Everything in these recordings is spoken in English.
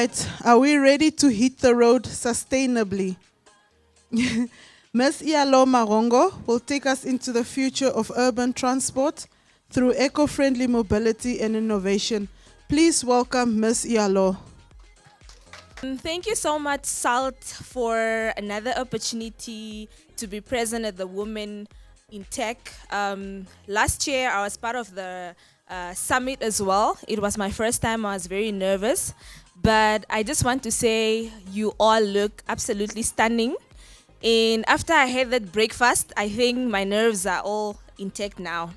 right, are we ready to hit the road sustainably? Ms. Iyaloo Magongo will take us into the future of urban transport through eco-friendly mobility and innovation. Please welcome Ms. Iyaloo. Thank you so much, Salt, for another opportunity to be present at the Women in Tech. Last year, I was part of the summit as well. It was my first time. I was very nervous. But I just want to say you all look absolutely stunning. And after I had that breakfast, I think my nerves are all intact now.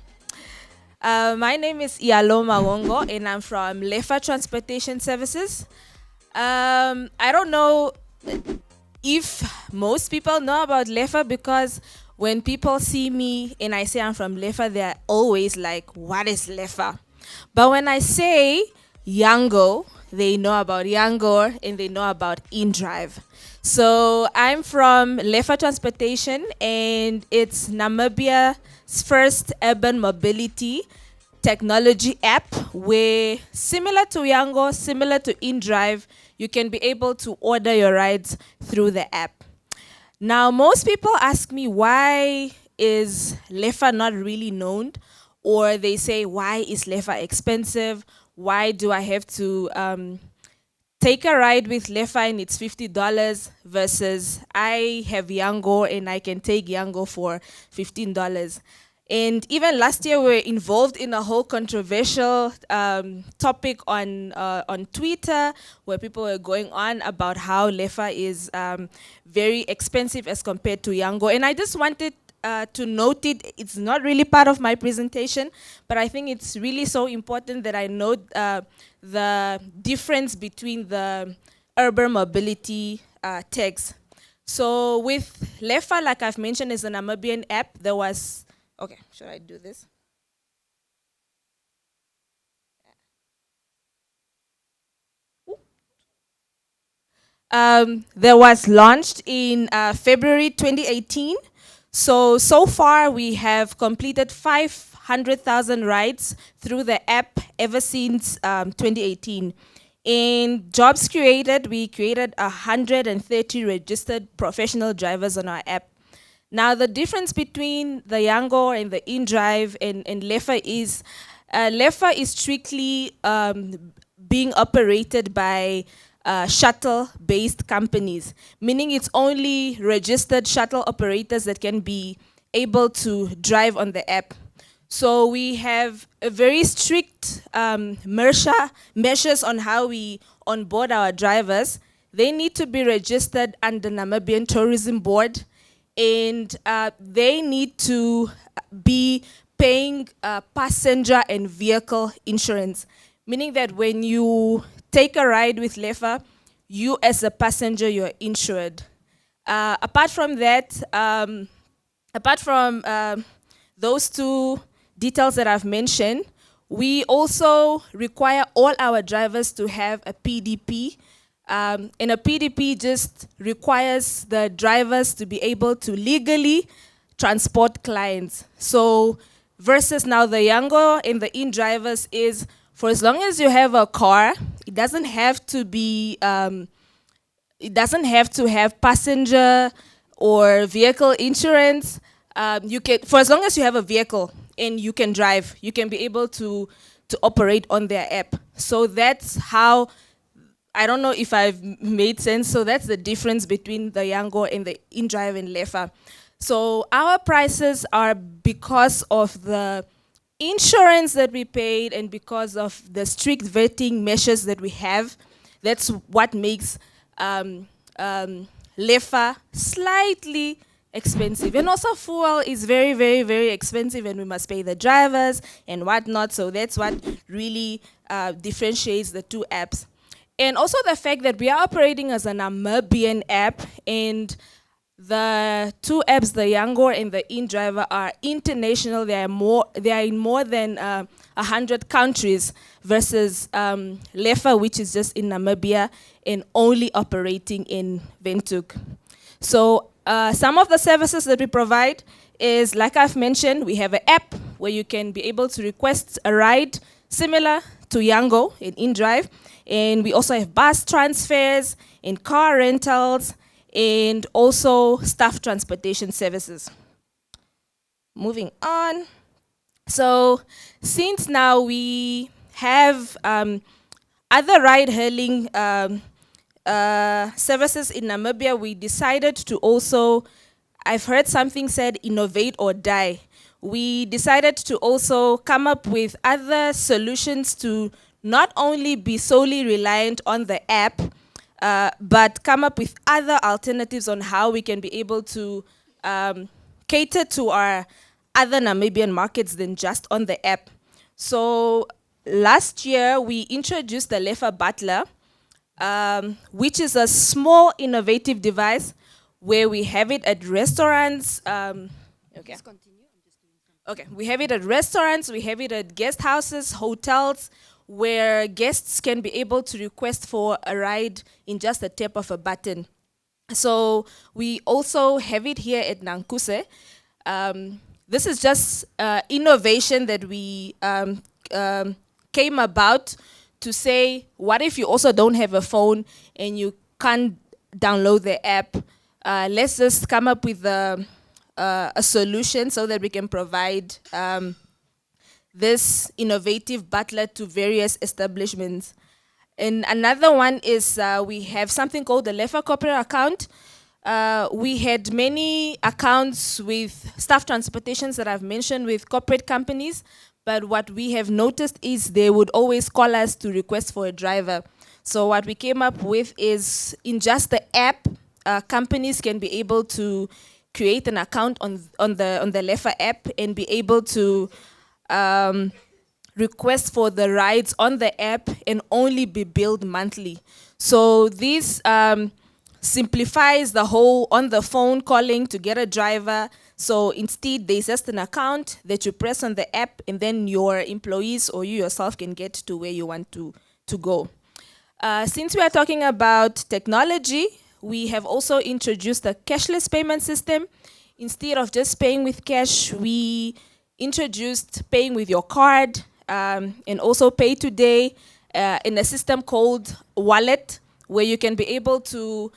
My name is Iyaloo Magongo, and I'm from Lefa Transportation Services. I don't know if most people know about Lefa, because when people see me and I say I'm from Lefa, they're always like, what is Lefa? But when I say Yango, they know about Yango and they know about InDrive. So I'm from Lefa Transportation, and it's Namibia's first urban mobility technology app where, similar to Yango, similar to InDrive, you can be able to order your rides through the app. Now, most people ask me, why is Lefa not really known? Or they say, why is Lefa expensive? Why do I have to take a ride with Lefa and it's $50 versus I have Yango and I can take Yango for $15? And even last year, we were involved in a whole controversial topic on Twitter, where people were going on about how Lefa is very expensive as compared to Yango. And I just wanted to note it. It's not really part of my presentation, but I think it's really so important that I note the difference between the urban mobility tags. So with Lefa, like I've mentioned, is a Namibian app. There was okay, should I do this? That was launched in February 2018. So far we have completed 500,000 rides through the app ever since 2018. In jobs created, we created 130 registered professional drivers on our app. Now, the difference between the Yango and the InDrive and Lefa is strictly being operated by shuttle-based companies, meaning it's only registered shuttle operators that can be able to drive on the app. So we have a very strict measures on how we onboard our drivers. They need to be registered under Namibian Tourism Board, and they need to be paying passenger and vehicle insurance, meaning that when you take a ride with Lefa, you as a passenger, you're insured. Apart from that, apart from those two details that I've mentioned, we also require all our drivers to have a PDP. And a PDP just requires the drivers to be able to legally transport clients. So versus now the Yango and the InDrivers is, for as long as you have a car, it doesn't have to be, it doesn't have to have passenger or vehicle insurance. You can, for as long as you have a vehicle and you can drive, you can be able to operate on their app. So that's how, I don't know if I've made sense. So that's the difference between the Yango and the InDrive and Lefa. So our prices are because of the insurance that we paid and because of the strict vetting measures that we have. That's what makes Lefa slightly expensive. And also fuel is very, very, very expensive, and we must pay the drivers and whatnot. So that's what really differentiates the two apps. And also the fact that we are operating as a Namibian app, and the two apps, the Yango and the InDriver, are international. They are in more than 100 countries versus Lefa, which is just in Namibia and only operating in Windhoek. So some of the services that we provide is, like I've mentioned, we have an app where you can be able to request a ride similar to Yango in InDrive. And we also have bus transfers and car rentals and also staff transportation services. Moving on. So since now we have other ride-hailing services in Namibia, we decided to also, I've heard something said, innovate or die. We decided to also come up with other solutions to not only be solely reliant on the app, but come up with other alternatives on how we can be able to cater to our other Namibian markets than just on the app. So last year, we introduced the Lefa Butler, which is a small innovative device where we have it at restaurants. Okay. Okay, we have it at restaurants, we have it at guest houses, hotels, where guests can be able to request for a ride in just a tap of a button. So we also have it here at Nankuse. This is just innovation that we came about to say, what if you also don't have a phone and you can't download the app? Let's just come up with a solution so that we can provide this innovative butler to various establishments. And another one is we have something called the Lefa corporate account. We had many accounts with staff transportations that I've mentioned with corporate companies, but what we have noticed is they would always call us to request for a driver. So what we came up with is, in just the app, companies can be able to create an account on the Lefa app and be able to request for the rides on the app and only be billed monthly. So this simplifies the whole on the phone calling to get a driver. So instead, there's just an account that you press on the app, and then your employees or you yourself can get to where you want to go. Since we are talking about technology, we have also introduced a cashless payment system. Instead of just paying with cash, we introduced paying with your card and also pay today in a system called Wallet, where you can be able to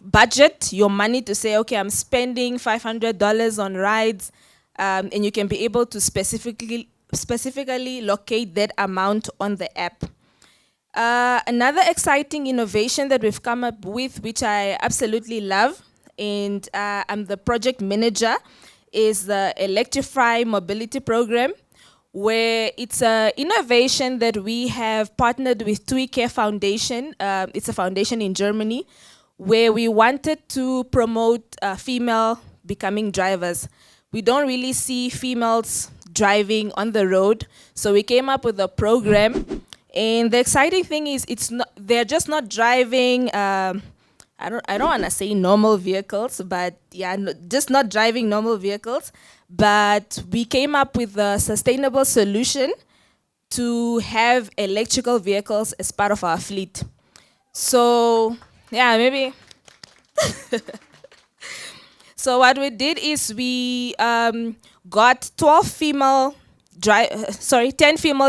budget your money to say, okay, I'm spending $500 on rides, and you can be able to specifically locate that amount on the app. Another exciting innovation that we've come up with, which I absolutely love, and I'm the project manager, is the Electrify Mobility Program, where it's an innovation that we have partnered with TUI Care Foundation. It's a foundation in Germany, where we wanted to promote female becoming drivers. We don't really see females driving on the road, so we came up with a program. And the exciting thing is, they're just not driving. I don't want to say normal vehicles, but yeah, just not driving normal vehicles. But we came up with a sustainable solution to have electrical vehicles as part of our fleet. So yeah, maybe. So what we did is we got 10 female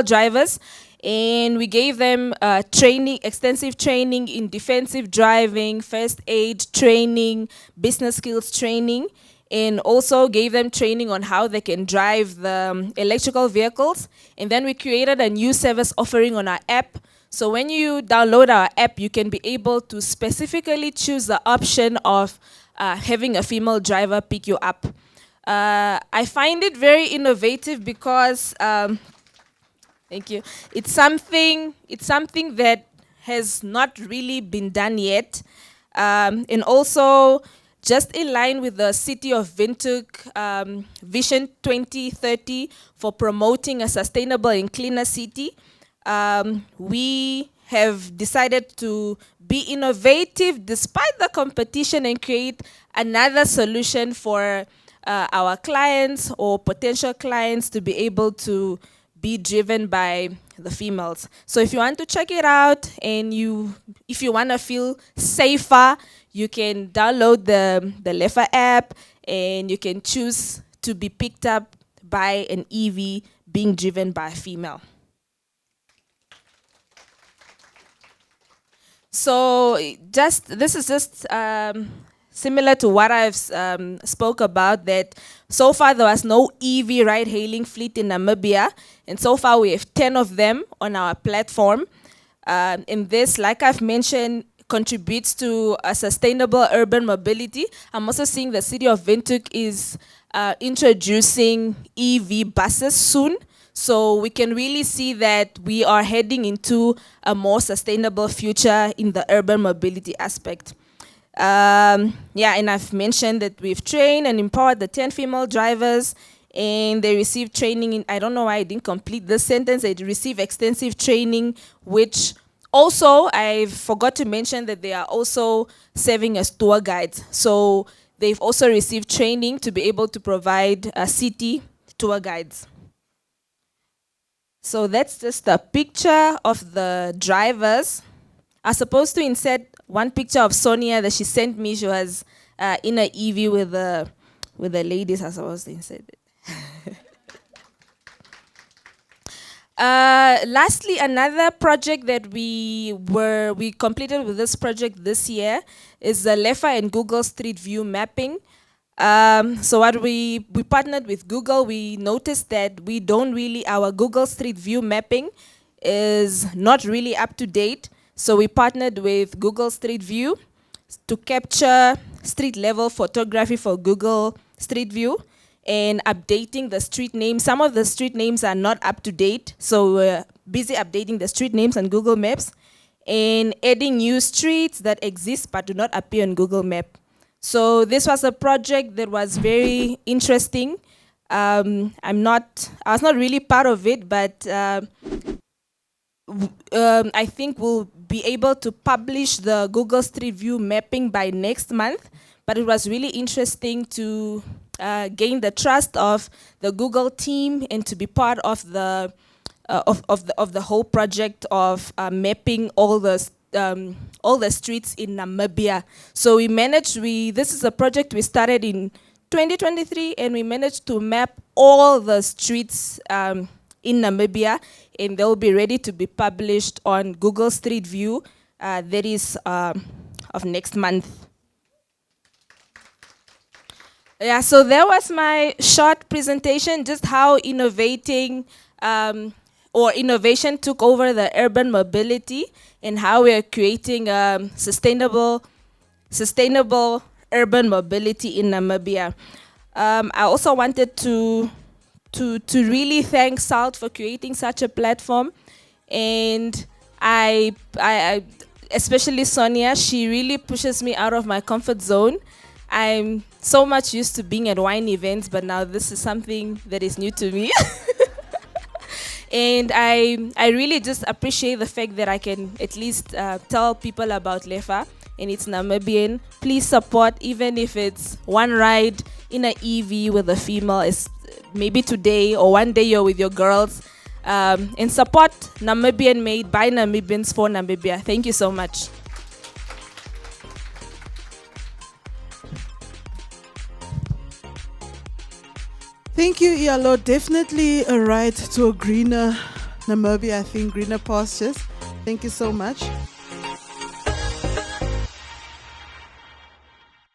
drivers, and we gave them extensive training in defensive driving, first aid training, business skills training, and also gave them training on how they can drive the electrical vehicles. And then we created a new service offering on our app. So when you download our app, you can be able to specifically choose the option of having a female driver pick you up. I find it very innovative because thank you. It's something that has not really been done yet. And also, just in line with the City of Windhoek Vision 2030 for promoting a sustainable and cleaner city, we have decided to be innovative despite the competition and create another solution for our clients or potential clients to be able to be driven by the females. So if you want to check it out and if you want to feel safer, you can download the Lefa app and you can choose to be picked up by an EV being driven by a female. So this is just similar to what I've spoke about, that so far there was no EV ride-hailing fleet in Namibia, and so far we have 10 of them on our platform. And this, like I've mentioned, contributes to a sustainable urban mobility. I'm also seeing the city of Windhoek is introducing EV buses soon. So we can really see that we are heading into a more sustainable future in the urban mobility aspect. Yeah, and I've mentioned that we've trained and empowered the 10 female drivers, and they received training in, I don't know why I didn't complete this sentence, they received extensive training, which also, I forgot to mention that they are also serving as tour guides. So they've also received training to be able to provide city tour guides. So that's just a picture of the drivers. I was supposed to insert one picture of Sonia that she sent me. She was in an EV with the ladies. I was supposed to insert it. Lastly, another project that we completed with this project this year is the Lefa and Google Street View mapping. So what we partnered with Google. We noticed that our Google Street View mapping is not really up to date. So we partnered with Google Street View to capture street level photography for Google Street View and updating the street names. Some of the street names are not up to date, so we're busy updating the street names on Google Maps and adding new streets that exist but do not appear on Google Map. So this was a project that was very interesting. I was not really part of it, but I think we'll be able to publish the Google Street View mapping by next month. But it was really interesting to gain the trust of the Google team and to be part of the whole project of mapping all the streets in Namibia. So this is a project we started in 2023, and we managed to map all the streets in Namibia, and they'll be ready to be published on Google Street View that is of next month. Yeah, so that was my short presentation, just how innovation took over the urban mobility and how we are creating sustainable urban mobility in Namibia. I also wanted to really thank SALT for creating such a platform, and I especially Sonia, she really pushes me out of my comfort zone. I'm so much used to being at wine events, but now this is something that is new to me. And I really just appreciate the fact that I can at least tell people about Lefa, and it's Namibian. Please support, even if it's one ride in an EV with a female, maybe today or one day you're with your girls. And support Namibian made by Namibians for Namibia. Thank you so much. Thank you, Iyaloo. Definitely a ride to a greener Namibia, I think, greener pastures. Thank you so much.